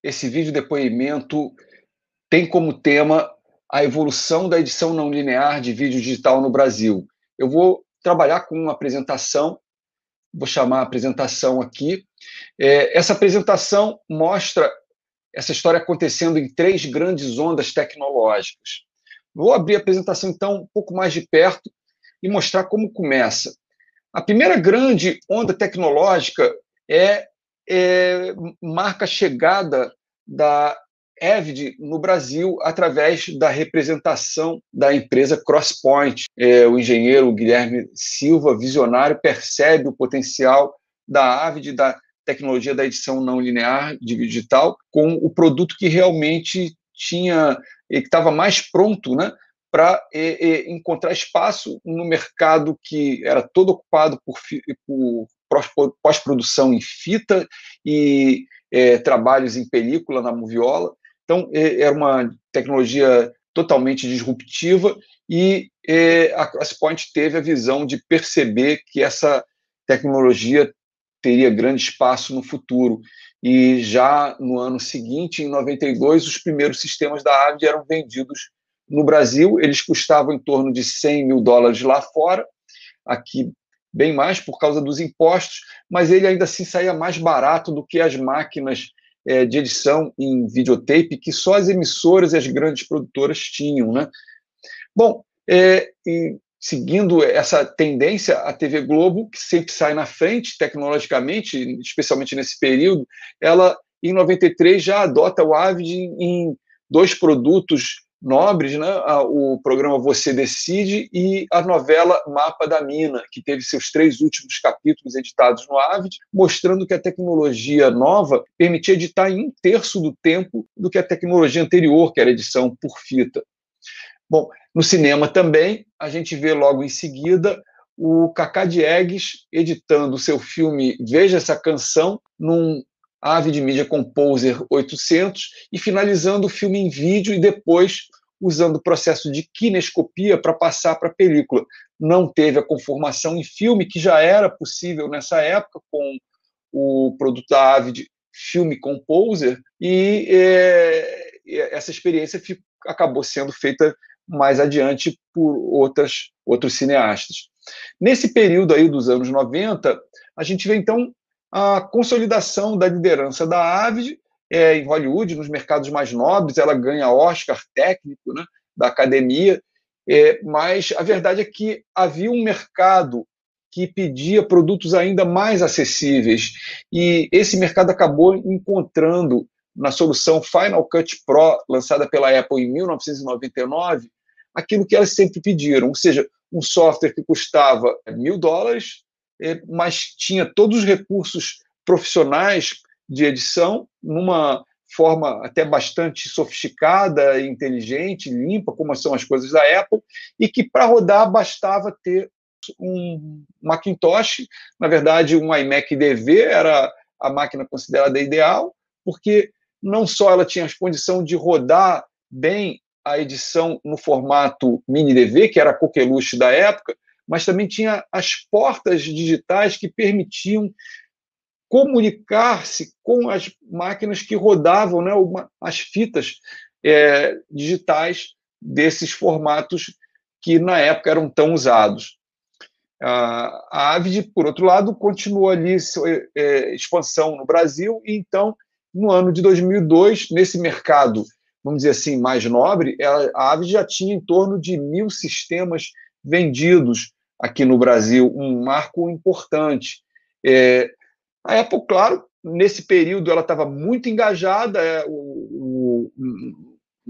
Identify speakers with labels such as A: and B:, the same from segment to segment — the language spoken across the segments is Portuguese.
A: Esse vídeo depoimento tem como tema a evolução da edição não linear de vídeo digital no Brasil. Eu vou trabalhar com uma apresentação, vou chamar a apresentação aqui. Essa apresentação mostra essa história acontecendo em 3 grandes ondas tecnológicas. Vou abrir a apresentação, então, um pouco mais de perto e mostrar como começa. A primeira grande onda tecnológica marca a chegada da Avid no Brasil através da representação da empresa Crosspoint. O engenheiro Guilherme Silva, visionário, percebe o potencial da Avid, da tecnologia da edição não linear de digital, com o produto que realmente tinha, que estava mais pronto, né, para encontrar espaço no mercado que era todo ocupado por pós-produção em fita e trabalhos em película na moviola. Então, era uma tecnologia totalmente disruptiva e a Crosspoint teve a visão de perceber que essa tecnologia teria grande espaço no futuro. E já no ano seguinte, em 92, os primeiros sistemas da Avid eram vendidos no Brasil. Eles custavam em torno de $100 mil lá fora, aqui bem mais por causa dos impostos, mas ele ainda assim saía mais barato do que as máquinas de edição em videotape que só as emissoras e as grandes produtoras tinham, né? Bom, e seguindo essa tendência, a TV Globo, que sempre sai na frente tecnologicamente, especialmente nesse período, ela, em 93, já adota o Avid em 2 produtos nobres, né? O programa Você Decide e a novela Mapa da Mina, que teve seus 3 últimos capítulos editados no Avid, mostrando que a tecnologia nova permitia editar em 1/3 do tempo do que a tecnologia anterior, que era edição por fita. Bom, no cinema também, a gente vê logo em seguida o Cacá Diegues editando o seu filme Veja Essa Canção, num Avid Media Composer 800, e finalizando o filme em vídeo e depois usando o processo de kinescopia para passar para a película. Não teve a conformação em filme, que já era possível nessa época com o produto da Avid Film Composer, e essa experiência acabou sendo feita mais adiante por outros cineastas. Nesse período aí dos anos 90, a gente vê, então, a consolidação da liderança da Avid em Hollywood, nos mercados mais nobres. Ela ganha Oscar técnico, né, da academia, mas a verdade é que havia um mercado que pedia produtos ainda mais acessíveis, e esse mercado acabou encontrando na solução Final Cut Pro, lançada pela Apple em 1999, aquilo que elas sempre pediram, ou seja, um software que custava $1.000, mas tinha todos os recursos profissionais de edição, numa forma até bastante sofisticada, inteligente, limpa, como são as coisas da Apple, e que para rodar bastava ter um Macintosh. Na verdade, um iMac DV era a máquina considerada ideal, porque não só ela tinha a condição de rodar bem a edição no formato mini DV, que era a coqueluche da época, mas também tinha as portas digitais que permitiam comunicar-se com as máquinas que rodavam, né, as fitas digitais desses formatos que na época eram tão usados. A Avid, por outro lado, continuou ali sua expansão no Brasil, e então, no ano de 2002, nesse mercado, vamos dizer assim, mais nobre, a Avid já tinha em torno de 1.000 sistemas vendidos aqui no Brasil, um marco importante. A Apple, claro, nesse período ela estava muito engajada no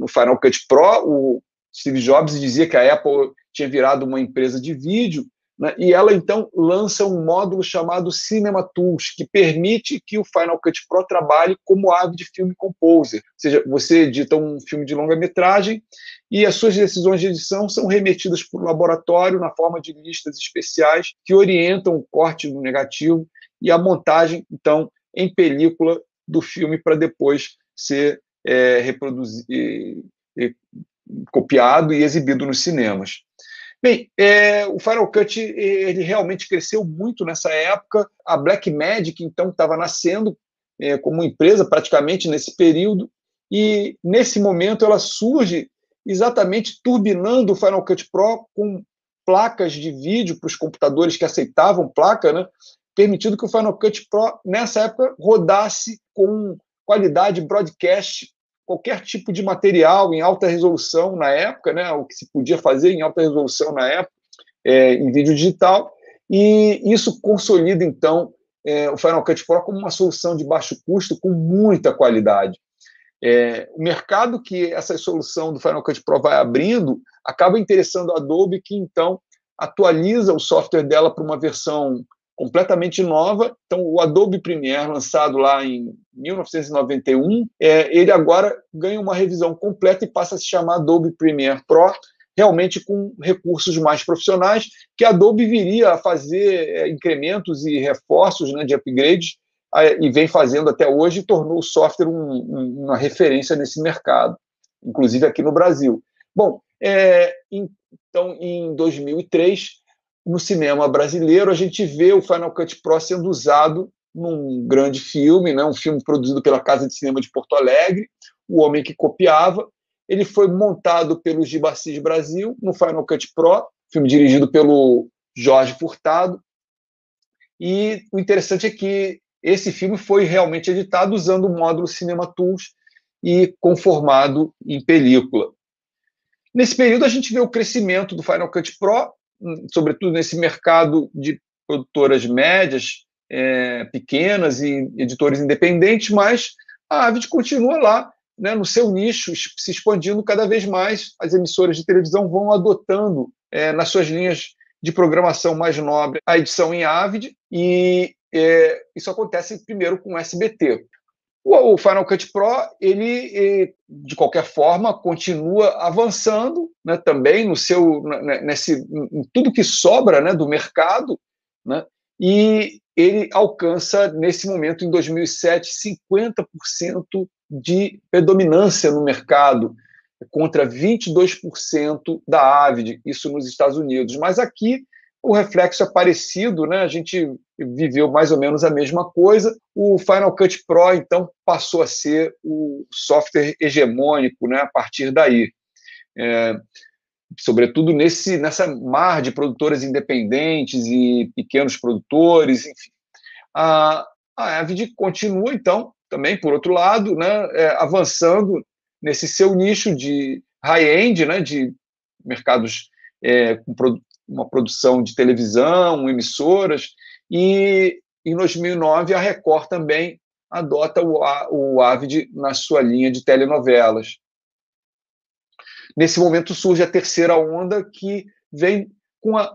A: Final Cut Pro. O Steve Jobs dizia que a Apple tinha virado uma empresa de vídeo, né? E ela, então, lança um módulo chamado Cinema Tools, que permite que o Final Cut Pro trabalhe como Avid Film Composer. Ou seja, você edita um filme de longa-metragem e as suas decisões de edição são remetidas para o laboratório na forma de listas especiais que orientam o corte do negativo e a montagem, então, em película do filme para depois ser copiado e exibido nos cinemas. Bem, o Final Cut ele realmente cresceu muito nessa época. A Blackmagic, então, estava nascendo, como empresa praticamente nesse período, e nesse momento ela surge exatamente turbinando o Final Cut Pro com placas de vídeo para os computadores que aceitavam placa, né, permitindo que o Final Cut Pro, nessa época, rodasse com qualidade broadcast, qualquer tipo de material em alta resolução na época, né, o que se podia fazer em alta resolução na época, em vídeo digital, e isso consolida, então, o Final Cut Pro como uma solução de baixo custo com muita qualidade. O mercado que essa solução do Final Cut Pro vai abrindo acaba interessando a Adobe, que então atualiza o software dela para uma versão completamente nova. Então, o Adobe Premiere, lançado lá em 1991, ele agora ganha uma revisão completa e passa a se chamar Adobe Premiere Pro, realmente com recursos mais profissionais, que a Adobe viria a fazer incrementos e reforços, né, de upgrades, e vem fazendo até hoje, e tornou o software uma referência nesse mercado, inclusive aqui no Brasil. Bom, então, em 2003, no cinema brasileiro, a gente vê o Final Cut Pro sendo usado num grande filme, né, um filme produzido pela Casa de Cinema de Porto Alegre, O Homem que Copiava. Ele foi montado pelo Gibacis Brasil no Final Cut Pro, filme dirigido pelo Jorge Furtado. E o interessante é que esse filme foi realmente editado usando o módulo Cinema Tools e conformado em película. Nesse período, a gente vê o crescimento do Final Cut Pro, sobretudo nesse mercado de produtoras médias, pequenas e editores independentes, mas a Avid continua lá, né, no seu nicho, se expandindo cada vez mais. As emissoras de televisão vão adotando, nas suas linhas de programação mais nobre, a edição em Avid, e isso acontece primeiro com o SBT. O Final Cut Pro, ele, de qualquer forma, continua avançando, né, também em tudo que sobra, né, do mercado, né, e ele alcança, nesse momento, em 2007, 50% de predominância no mercado, contra 22% da Avid, isso nos Estados Unidos. Mas aqui o reflexo é parecido, né? A gente viveu mais ou menos a mesma coisa. O Final Cut Pro, então, passou a ser o software hegemônico, né, a partir daí. Sobretudo nessa mar de produtoras independentes e pequenos produtores, enfim. A Avid continua, então, também, por outro lado, né, avançando nesse seu nicho de high-end, né, de mercados com uma produção de televisão, emissoras, e em 2009 a Record também adota o Avid na sua linha de telenovelas. Nesse momento surge a terceira onda, que vem,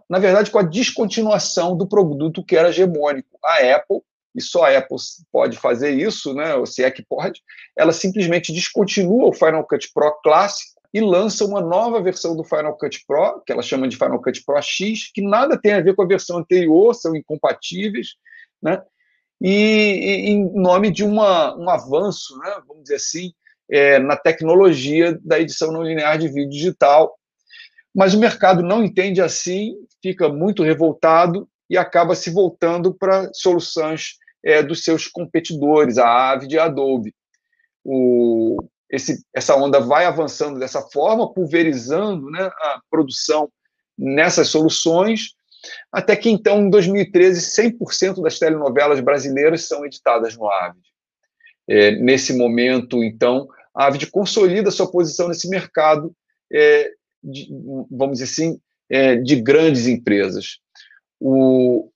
A: na verdade, com a descontinuação do produto que era hegemônico. A Apple, e só a Apple pode fazer isso, né, ou se é que pode, ela simplesmente descontinua o Final Cut Pro clássico e lança uma nova versão do Final Cut Pro, que ela chama de Final Cut Pro X, que nada tem a ver com a versão anterior, são incompatíveis, né, e em nome de um avanço, né, vamos dizer assim, na tecnologia da edição não linear de vídeo digital. Mas o mercado não entende assim, fica muito revoltado e acaba se voltando para soluções dos seus competidores, a Avid e a Adobe. Essa onda vai avançando dessa forma, pulverizando, né, a produção nessas soluções, até que, então, em 2013, 100% das telenovelas brasileiras são editadas no Avid. Nesse momento, então, a Avid consolida sua posição nesse mercado, vamos dizer assim, de grandes empresas. O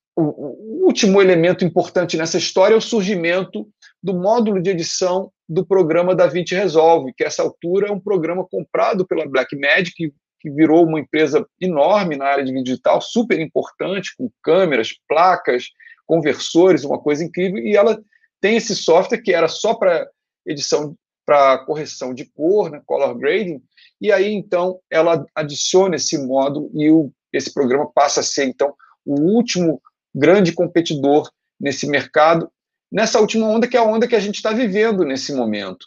A: último elemento importante nessa história é o surgimento do módulo de edição do programa DaVinci Resolve, que, a essa altura, é um programa comprado pela Blackmagic, que virou uma empresa enorme na área de vídeo digital, super importante, com câmeras, placas, conversores, uma coisa incrível, e ela tem esse software que era só para edição, para correção de cor, né, color grading, e aí, então, ela adiciona esse módulo e esse programa passa a ser, então, o último grande competidor nesse mercado, nessa última onda, que é a onda que a gente está vivendo nesse momento.